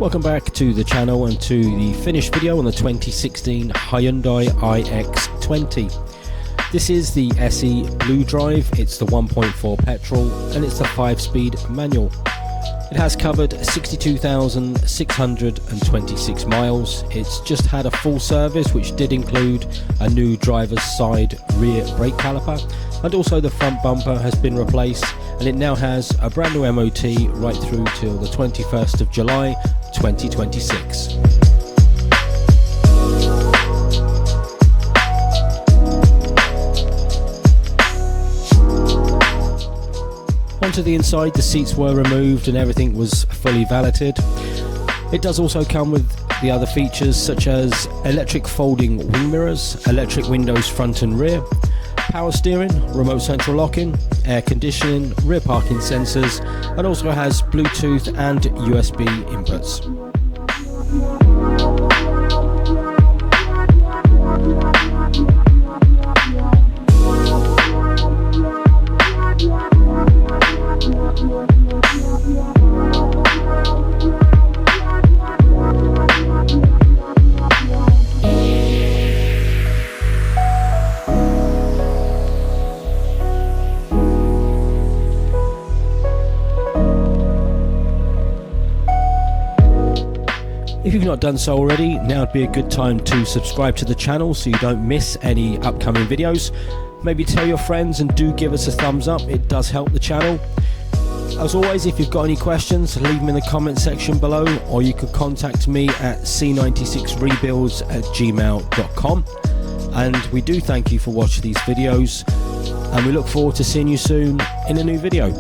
Welcome back to the channel and to the finished video on the 2016 Hyundai iX20. This is the SE Blue Drive, it's the 1.4 petrol and it's the 5-speed manual. It has covered 62,626 miles. It's just had a full service which did include a new driver's side rear brake caliper, and also the front bumper has been replaced, and it now has a brand new MOT right through till the 21st of July 2026. Onto the inside, the seats were removed and everything was fully valeted. It does also come with the other features such as electric folding wing mirrors, electric windows front and rear, power steering, remote central locking, air conditioning, rear parking sensors, and also has Bluetooth and USB inputs. If you've not done so already, now would be a good time to subscribe to the channel so you don't miss any upcoming videos. Maybe tell your friends and do give us a thumbs up, it does help the channel. As always, if you've got any questions, leave them in the comment section below, or you can contact me at c96rebuilds@gmail.com. And we do thank you for watching these videos, and we look forward to seeing you soon in a new video.